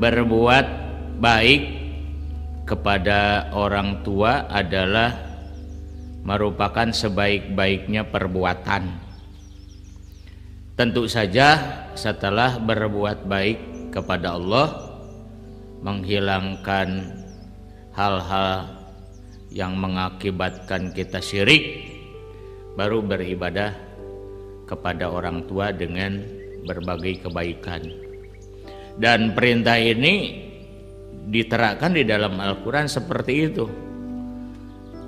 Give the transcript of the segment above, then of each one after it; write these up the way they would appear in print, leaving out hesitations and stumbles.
berbuat baik kepada orang tua adalah merupakan sebaik-baiknya perbuatan. Tentu saja setelah berbuat baik kepada Allah, menghilangkan hal-hal yang mengakibatkan kita syirik, baru beribadah kepada orang tua dengan berbagai kebaikan. Dan perintah ini diterapkan di dalam Al-Quran seperti itu.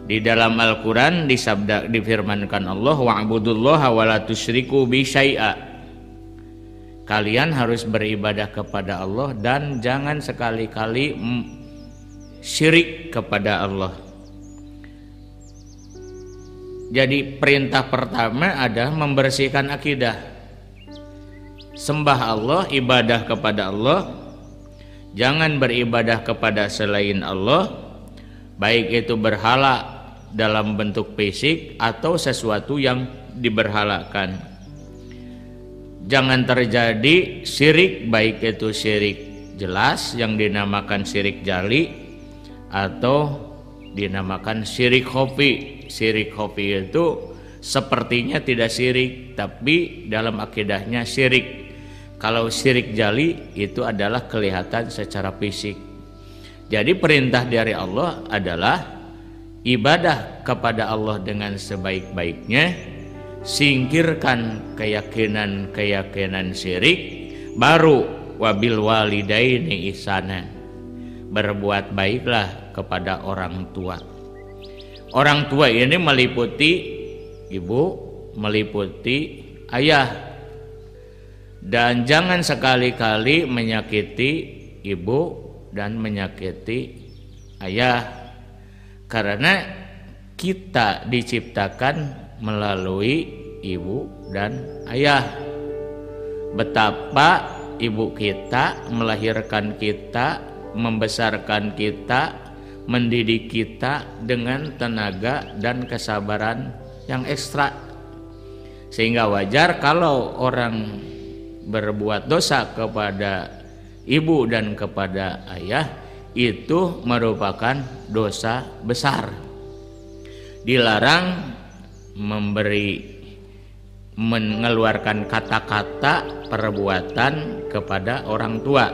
Di dalam Al-Quran difirmankan Allah, wa'budullaha wa la tusyriku bi syai'a. Kalian harus beribadah kepada Allah dan jangan sekali-kali syirik kepada Allah. Jadi perintah pertama adalah membersihkan akidah. Sembah Allah, ibadah kepada Allah. Jangan beribadah kepada selain Allah, baik itu berhala dalam bentuk fisik atau sesuatu yang diberhalakan. Jangan terjadi syirik, baik itu syirik jelas yang dinamakan syirik jali atau dinamakan syirik khafi. Syirik khafi itu sepertinya tidak syirik, tapi dalam akidahnya syirik. Kalau syirik jali itu adalah kelihatan secara fisik. Jadi perintah dari Allah adalah ibadah kepada Allah dengan sebaik-baiknya, singkirkan keyakinan-keyakinan syirik, baru wabil walidaini ihsana, berbuat baiklah kepada orang tua. Orang tua ini meliputi ibu, meliputi ayah, dan jangan sekali-kali menyakiti ibu dan menyakiti ayah, karena kita diciptakan melalui ibu dan ayah. Betapa ibu kita melahirkan kita, membesarkan kita, mendidik kita dengan tenaga dan kesabaran yang ekstra, sehingga wajar kalau orang berbuat dosa kepada ibu dan kepada ayah itu merupakan dosa besar. Dilarang mengeluarkan kata-kata perbuatan kepada orang tua.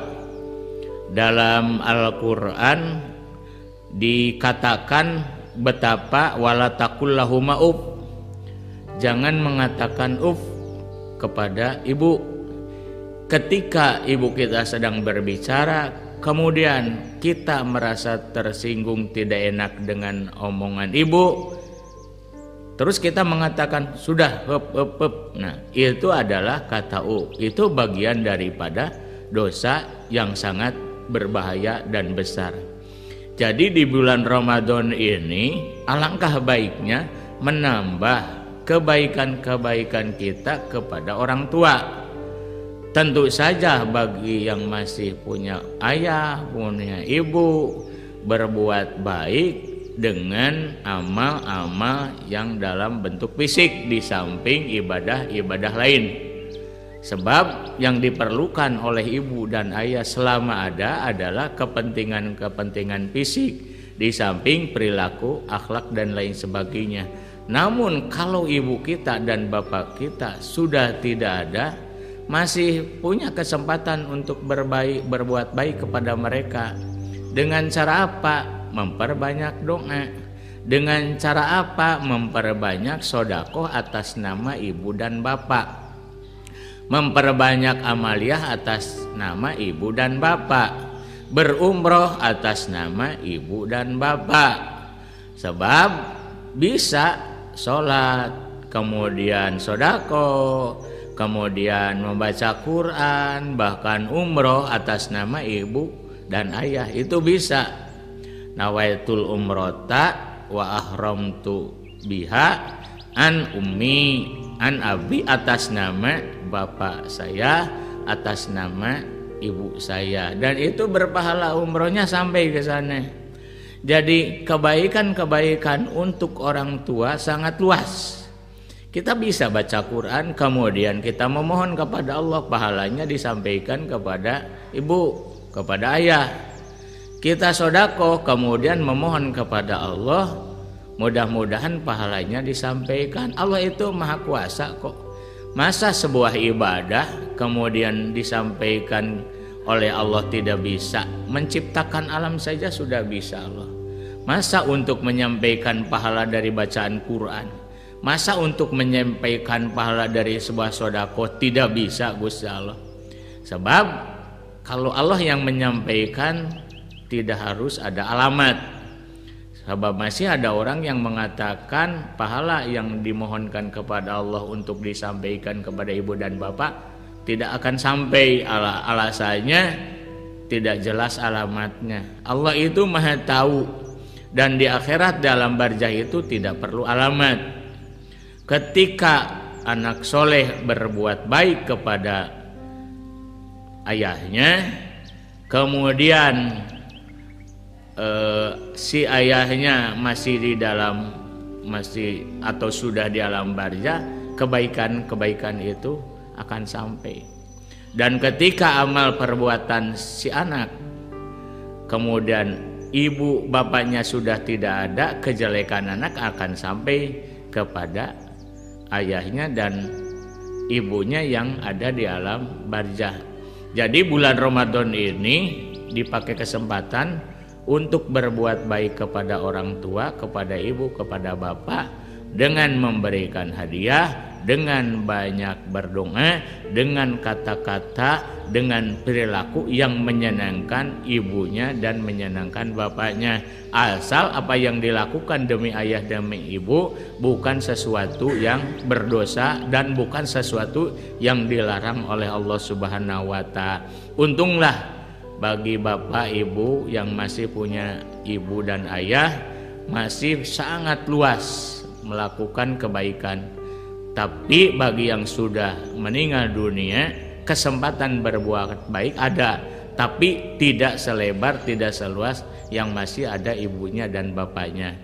Dalam Al-Quran dikatakan betapa wala taqul lahuma uf, jangan mengatakan uf kepada ibu. Ketika ibu kita sedang berbicara, kemudian kita merasa tersinggung, tidak enak dengan omongan ibu, terus kita mengatakan sudah hup. Nah, itu adalah kata u. Itu bagian daripada dosa yang sangat berbahaya dan besar. Jadi di bulan Ramadan ini alangkah baiknya menambah kebaikan-kebaikan kita kepada orang tua. Tentu saja bagi yang masih punya ayah, punya ibu, berbuat baik dengan amal-amal yang dalam bentuk fisik di samping ibadah-ibadah lain. Sebab yang diperlukan oleh ibu dan ayah selama ada adalah kepentingan-kepentingan fisik di samping perilaku, akhlak dan lain sebagainya. Namun kalau ibu kita dan bapak kita sudah tidak ada, masih punya kesempatan untuk berbuat baik kepada mereka. Dengan cara apa? Memperbanyak doa. Dengan cara apa? Memperbanyak sedekah atas nama ibu dan bapak. Memperbanyak amaliyah atas nama ibu dan bapak, berumroh atas nama ibu dan bapak. Sebab bisa sholat, kemudian sedekah, kemudian membaca Quran, bahkan umroh atas nama ibu dan ayah, itu bisa. Nawaitul umrota wa ahramtu biha an ummi an abi, atas nama bapak saya, atas nama ibu saya, dan itu berpahala umrohnya sampai ke sana. Jadi kebaikan-kebaikan untuk orang tua sangat luas. Kita bisa baca Quran, kemudian kita memohon kepada Allah, pahalanya disampaikan kepada ibu. kepada ayah. Kita sodako kemudian memohon kepada Allah, mudah-mudahan pahalanya disampaikan. Allah itu maha kuasa kok. Masa sebuah ibadah kemudian disampaikan oleh Allah tidak bisa? Menciptakan alam saja sudah bisa Allah. Masa untuk menyampaikan pahala dari bacaan Quran, masa untuk menyampaikan pahala dari sebuah sodako tidak bisa Gusti Allah? Sebab kalau Allah yang menyampaikan tidak harus ada alamat. Sebab masih ada orang yang mengatakan pahala yang dimohonkan kepada Allah untuk disampaikan kepada ibu dan bapak tidak akan sampai. Alasannya tidak jelas alamatnya. Allah itu maha tahu, dan di akhirat dalam barzah itu tidak perlu alamat. Ketika anak soleh berbuat baik kepada ayahnya, kemudian si ayahnya masih di dalam atau sudah di alam barzah, kebaikan itu akan sampai. Dan ketika amal perbuatan si anak kemudian ibu bapaknya sudah tidak ada, kejelekan anak akan sampai kepada ayahnya dan ibunya yang ada di alam barzah. Jadi bulan Ramadan ini dipakai kesempatan untuk berbuat baik kepada orang tua, kepada ibu, kepada bapak, dengan memberikan hadiah, dengan banyak berdoa, dengan kata-kata, dengan perilaku yang menyenangkan ibunya dan menyenangkan bapaknya. Asal apa yang dilakukan demi ayah demi ibu bukan sesuatu yang berdosa dan bukan sesuatu yang dilarang oleh Allah Subhanahu wa Ta'ala. Untunglah bagi bapak ibu yang masih punya ibu dan ayah, masih sangat luas melakukan kebaikan. Tapi bagi yang sudah meninggal dunia, kesempatan berbuat baik ada, tapi tidak selebar, tidak seluas yang masih ada ibunya dan bapaknya.